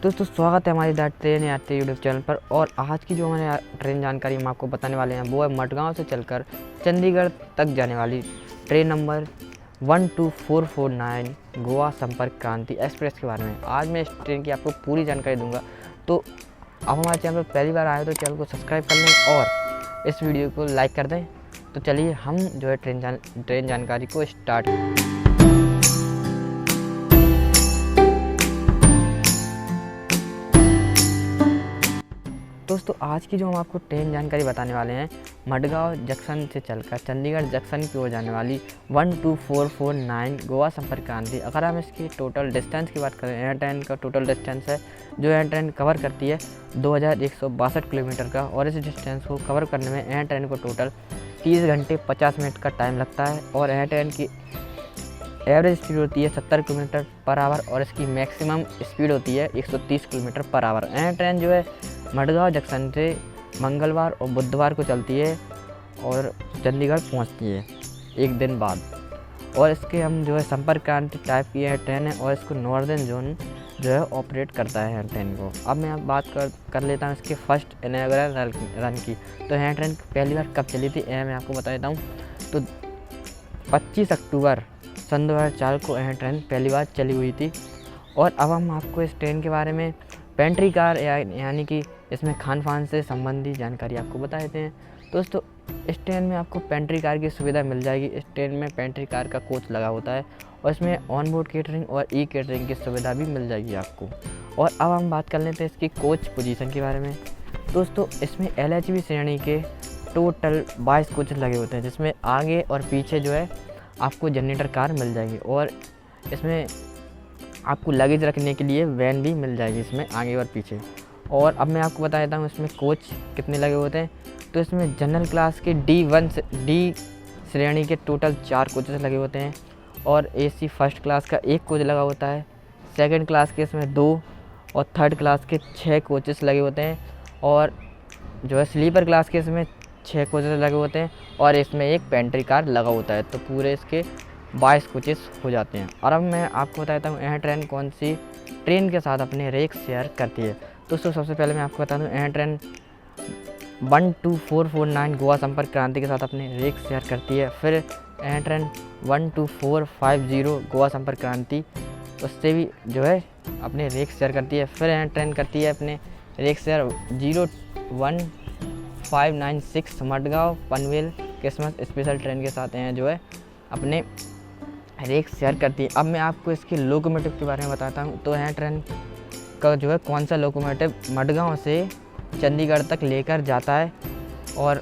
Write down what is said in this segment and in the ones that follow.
दोस्तों स्वागत है हमारी द ट्रेन यात्री यूट्यूब चैनल पर। और आज की जो हमारे ट्रेन जानकारी हम आपको बताने वाले हैं वो है मडगांव से चलकर चंडीगढ़ तक जाने वाली ट्रेन नंबर 12449 गोवा संपर्क क्रांति एक्सप्रेस के बारे में। आज मैं इस ट्रेन की आपको पूरी जानकारी दूंगा। तो आप हमारे चैनल पर पहली बार आए तो चैनल को सब्सक्राइब कर लें और इस वीडियो को लाइक कर दें। तो चलिए हम जो है ट्रेन जानकारी को स्टार्ट करें। दोस्तों आज की जो हम आपको ट्रेन जानकारी बताने वाले हैं मडगांव जंक्शन से चलकर चंडीगढ़ जंक्शन की ओर जाने वाली 12449 गोवा संपर्क क्रांति। अगर हम इसकी टोटल डिस्टेंस की बात करें, यह ट्रेन का टोटल डिस्टेंस है जो यह ट्रेन कवर करती है 2162 किलोमीटर का। और इस डिस्टेंस को कवर करने में यह ट्रेन को टोटल 30 घंटे 50 मिनट का टाइम लगता है। और यह ट्रेन की एवरेज स्पीड होती है 70 किलोमीटर पर आवर और इसकी मैक्सिमम स्पीड होती है 130 किलोमीटर पर आवर। यह ट्रेन जो है मडगांव जंक्शन से मंगलवार और बुधवार को चलती है और चंडीगढ़ पहुंचती है एक दिन बाद। और इसके हम जो है संपर्क क्रांति टाइप की यह ट्रेन है और इसको नॉर्दर्न जोन जो है ऑपरेट करता है यह ट्रेन को। अब मैं अब बात कर लेता हूँ इसके फर्स्ट इनॉग्रेशन रन की। तो यह ट्रेन पहली बार कब चली थी यह मैं आपको बता देता हूँ। तो 25 अक्टूबर सन 2004 को यह ट्रेन पहली बार चली हुई थी। और अब हम आपको इस ट्रेन के बारे में पेंट्री कार यानी कि इसमें खान पान से संबंधित जानकारी आपको बता देते हैं। दोस्तों इस ट्रेन में आपको पेंट्री कार की सुविधा मिल जाएगी। इस ट्रेन में पेंट्री कार का कोच लगा होता है और इसमें ऑन बोर्ड केटरिंग और ई केटरिंग की सुविधा भी मिल जाएगी आपको। और अब हम बात कर लेते हैं इसकी कोच पोजीशन के बारे में। दोस्तों इसमें LHV श्रेणी के टोटल 22 कोच लगे होते हैं जिसमें आगे और पीछे जो है आपको जनरेटर कार मिल जाएगी। और इसमें आपको लगेज रखने के लिए वैन भी मिल जाएगी इसमें आगे और पीछे। और अब मैं आपको बता देता हूँ इसमें कोच कितने लगे होते हैं। तो इसमें जनरल क्लास के D श्रेणी के टोटल 4 कोचेस लगे होते हैं और AC फर्स्ट क्लास का 1 कोच लगा होता है। सेकंड क्लास के इसमें 2 और थर्ड क्लास के 6 कोचेस लगे होते हैं। और जो है स्लीपर क्लास के इसमें 6 कोचेस लगे होते हैं और इसमें एक पेंट्री कार लगा होता है। तो पूरे इसके 22 कोचेस हो जाते हैं। और अब मैं आपको बताता हूँ यह ट्रेन कौन सी ट्रेन के साथ अपने रेक शेयर करती है। दोस्तों सबसे पहले मैं आपको बता दूँ यह ट्रेन 12449 गोवा संपर्क क्रांति के साथ अपने रेक शेयर करती है। फिर यह ट्रेन 12450 गोवा संपर्क क्रांति उससे भी जो है अपने रेक शेयर करती है। फिर यह ट्रेन करती है अपने rake share 01596 Madgaon Panvel Christmas special train के साथ यह जो है अपने रेक शेयर करती है। अब मैं आपको इसके लोकोमोटिव के बारे में बताता हूँ। तो यह ट्रेन का जो है कौन सा लोकोमोटिव मडगांव से चंडीगढ़ तक लेकर जाता है और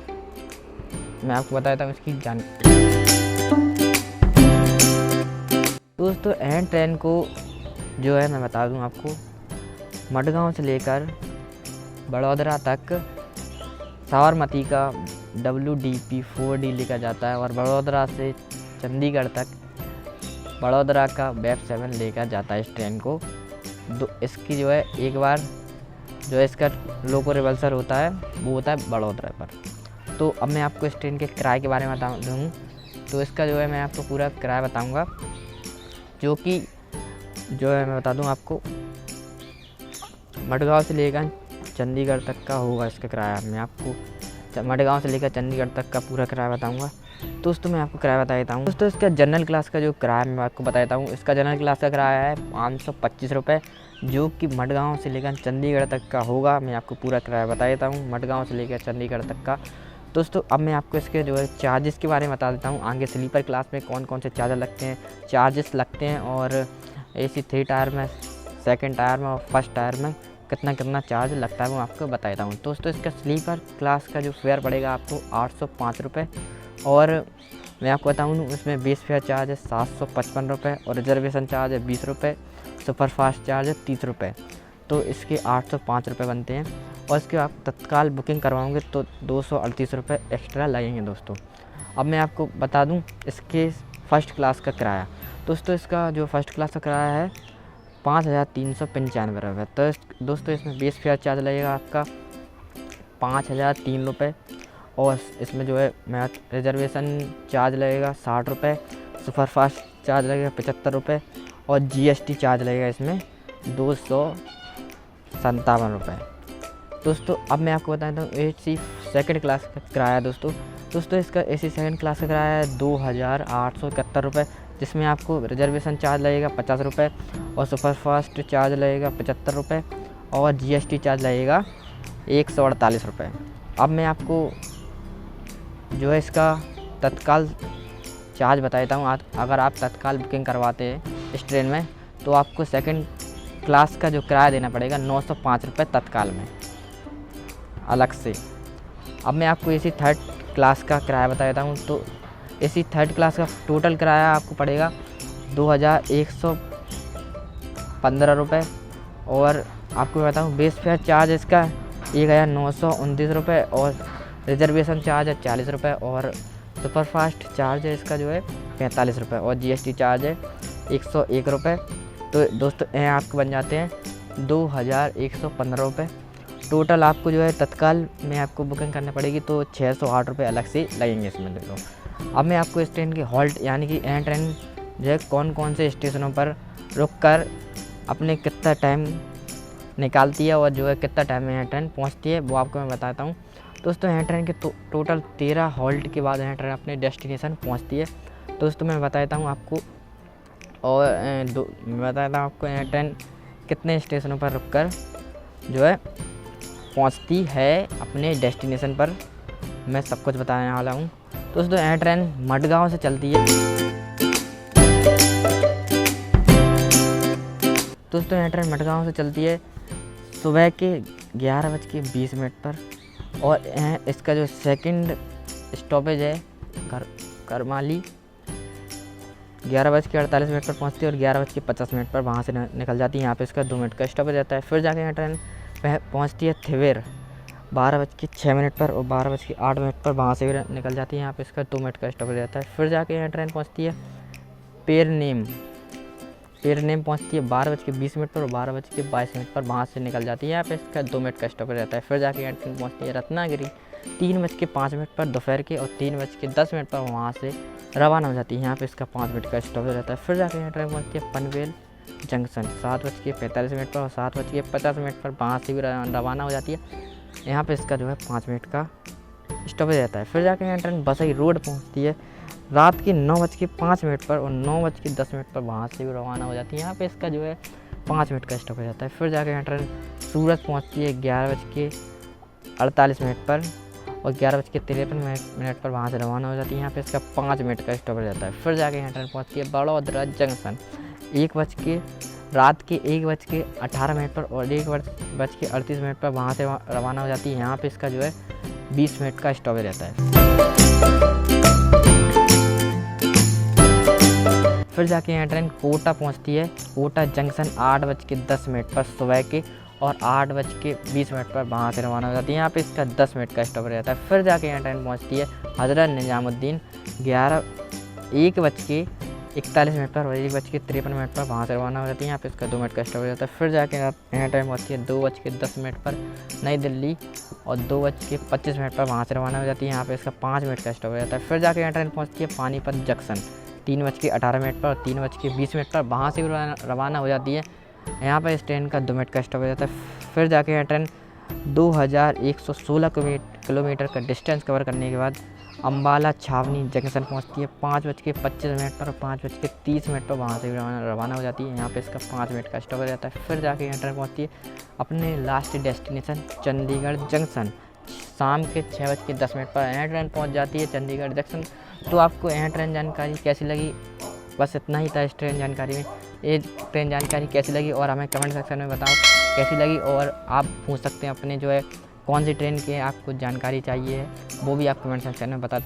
मैं आपको बताता हूँ इसकी जानकारी। दोस्तों यह ट्रेन को जो है मैं बता दूँ आपको मडगांव से लेकर बड़ौदरा तक साबरमती का WDP 4D लेकर जाता है और बड़ौदरा से चंडीगढ़ तक बड़ौदरा का वेब 7 लेकर जाता है इस ट्रेन को। इसकी जो है एक बार जो है इसका लोको रिवर्सल होता है वो होता है बड़ौदरा पर। तो अब मैं आपको इस ट्रेन के किराए के बारे में बता दूँ। तो इसका जो है मैं आपको पूरा किराया बताऊँगा जो कि जो है मैं बता दूँ आपको मडगांव से लेकर चंडीगढ़ तक का होगा इसका किराया। मैं आपको मडगांव से लेकर चंडीगढ़ तक का पूरा किराया बताऊँगा। दोस्तों मैं आपको किराया बता देता हूँ। दोस्तों इसका जनरल क्लास का जो किराया मैं आपको बता देता हूँ। इसका जनरल क्लास का किराया है 525 रुपये जो कि मडगांव से लेकर चंडीगढ़ तक का होगा। मैं आपको पूरा किराया बता देता हूँ मडगांव से लेकर चंडीगढ़ तक का। दोस्तों अब मैं आपको इसके जो है चार्जेस के बारे में बता देता हूँ। आगे स्लीपर क्लास में कौन कौन से चार्जेस लगते हैं और AC 3 टायर में, सेकेंड टायर में और फर्स्ट टायर में कितना चार्ज लगता है वो आपको बता देता हूँ। दोस्तों इसका स्लीपर क्लास का जो फेयर पड़ेगा आपको 805 रुपये। और मैं आपको बताऊँ इसमें बेस फेयर चार्ज है 755 रुपये और रिजर्वेशन चार्ज है 20 रुपये, सुपरफास्ट चार्ज है 30 रुपये। तो इसके 805 रुपये बनते हैं। और इसके आप तत्काल बुकिंग करवाओगे तो 238 रुपये एक्स्ट्रा लगेंगे। दोस्तों अब मैं आपको बता दूं इसके फ़र्स्ट क्लास का किराया। दोस्तों इसका जो फर्स्ट क्लास का किराया है 5395 रुपये। तो दोस्तों इसमें बेस फेयर चार्ज लगेगा आपका 5003 रुपये और इसमें जो है मैं रिजर्वेशन चार्ज लगेगा 60 रुपये, सुपरफास्ट चार्ज लगेगा 75 रुपये और GST चार्ज लगेगा इसमें ₹57। दोस्तों अब मैं आपको बताता हूँ AC सेकंड क्लास का किराया दोस्तों इसका AC सेकंड क्लास का किराया है ₹2871, जिसमें आपको रिजर्वेशन चार्ज लगेगा ₹50 और सुपरफास्ट चार्ज लगेगा ₹75 और GST चार्ज लगेगा ₹148। अब मैं आपको जो है इसका तत्काल चार्ज बता देता हूँ। अगर आप तत्काल बुकिंग करवाते हैं इस ट्रेन में तो आपको सेकंड क्लास का जो किराया देना पड़ेगा ₹905 तत्काल में अलग से। अब मैं आपको AC थर्ड क्लास का किराया बता देता हूँ। तो AC थर्ड क्लास का टोटल किराया आपको पड़ेगा ₹2115 और आपको बताऊँ बेस फेयर चार्ज इसका ₹1929 और रिजर्वेशन चार्ज है ₹40 और सुपरफास्ट चार्ज है इसका जो है ₹45 और GST चार्ज है ₹101। तो दोस्तों ये आपको बन जाते हैं ₹2115। टोटल आपको जो है तत्काल में आपको बुकिंग करना पड़ेगी तो ₹608 अलग से लगेंगे इसमें। देखो अब मैं आपको इस ट्रेन की हॉल्ट यानी कि यह ट्रेन जो है कौन कौन से स्टेशनों पर रुक कर अपने कितना टाइम निकालती है और जो है कितना टाइम में यह ट्रेन पहुंचती है वो आपको मैं बताता हूं। दोस्तों यह ट्रेन के टोटल 13 हॉल्ट के बाद यह ट्रेन अपने डेस्टिनेशन पहुंचती है। दोस्तों मैं बताता हूं आपको और मैं बताता हूं आपको यह ट्रेन कितने स्टेशनों पर रुककर जो है पहुंचती है अपने डेस्टिनेशन पर, मैं सब कुछ बताने वाला हूं। दोस्तों यह ट्रेन मडगांव से चलती है। दोस्तों यह ट्रेन मडगांव से चलती है सुबह के 11:20 पर और इसका जो सेकंड स्टॉपेज है करमाली 11:48 पर पहुंचती है और 11:50 पर वहां से निकल जाती है। यहाँ पे इसका 2 मिनट का स्टॉपेज रहता है। फिर जाके यह ट्रेन पहुंचती है थिवेर 12:06 पर और 12:08 पर वहाँ से भी निकल जाती है। यहाँ पे इसका 2 मिनट का स्टॉपेज रहता है। फिर जाके यह ट्रेन पहुँचती है पेरनेम पहुँचती है 12:20 पर और 12:22 पर वहाँ से निकल जाती है। यहाँ पे इसका 2 मिनट का स्टॉपेज रहता है। फिर जाके यह ट्रेन पहुँचती है रत्नागिरी 3:05 पर दोपहर के और 3:10 पर वहाँ से रवाना हो जाती है। यहाँ पे इसका 5 मिनट का स्टॉपेज रहता है। फिर जाके यह ट्रेन पहुँचती है पनवेल जंक्शन 7:45 पर और 7:50 पर वहाँ से भी रवाना हो जाती है। यहाँ पे इसका जो है 5 मिनट का स्टॉपेज रहता है। फिर जाके यह ट्रेन बसई रोड पहुँचती है रात के 9:05 पर और 9:10 पर वहाँ से भी रवाना हो जाती है। यहाँ पे इसका जो है 5 मिनट का स्टॉपेज रहता है। फिर जाके यह ट्रेन सूरत पहुँचती है 11:48 पर और 11:53 पर वहाँ से रवाना हो जाती है। यहाँ पे इसका 5 मिनट का स्टॉपेज रहता है। फिर जाके यह ट्रेन पहुँचती है बड़ौदा जंक्शन रात के 1:18 पर और 1:38 पर वहाँ से रवाना हो जाती है। यहाँ पे इसका जो है 20 मिनट का स्टॉपेज रहता है। फिर जाके यह ट्रेन कोटा पहुँचती है कोटा जंक्शन 8:10 पर सुबह के और 8:20 पर वहाँ से रवाना हो जाती है। यहाँ पे इसका 10 मिनट का स्टॉपेज रहता है। फिर जाके यह ट्रेन पहुँचती है हज़रत निजामुद्दीन 1:41 पर और 1:53 पर वहाँ से रवाना हो जाती है। यहाँ पे इसका 2 मिनट का स्टॉपेज रहता है। फिर जाके यह ट्रेन पहुँचती है 2:10 पर नई दिल्ली और 2:25 पर वहाँ से रवाना हो जाती है। यहाँ पे इसका 5 मिनट का स्टॉपेज रहता है। फिर जाके यह ट्रेन पहुँचती है पानीपत जंक्शन 3:18 पर और 3:20 पर वहाँ से भी रवाना हो जाती है। यहाँ पर इस ट्रेन का 2 मिनट का स्टॉपेज रहता है। फिर जाके यह ट्रेन 2116 किलोमीटर का डिस्टेंस कवर करने के बाद अम्बाला छावनी जंक्शन पहुँचती है 5:25 पर और 5:30 पर वहाँ से भी रवाना हो जाती है। यहाँ पे इसका 5 मिनट का स्टॉपेज रहता है। फिर जाके यह ट्रेन पहुँचती है अपने लास्ट डेस्टिनेशन चंडीगढ़ जंक्शन शाम के 6:10 पर यह ट्रेन पहुँच जाती है चंडीगढ़ जंक्शन। तो आपको यह ट्रेन जानकारी कैसी लगी? बस इतना ही था इस ट्रेन जानकारी में। ये ट्रेन जानकारी कैसी लगी और हमें कमेंट सेक्शन में बताओ कैसी लगी। और आप पूछ सकते हैं अपने जो है कौन सी ट्रेन की आपको जानकारी चाहिए वो भी आप कमेंट सेक्शन में बता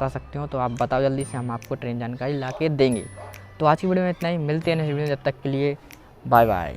सकते हो। तो आप बताओ जल्दी से, हम आपको ट्रेन जानकारी ला के देंगे। तो आज की वीडियो में इतना ही, मिलते हैं नेक्स्ट वीडियो, जब तक के लिए बाय बाय।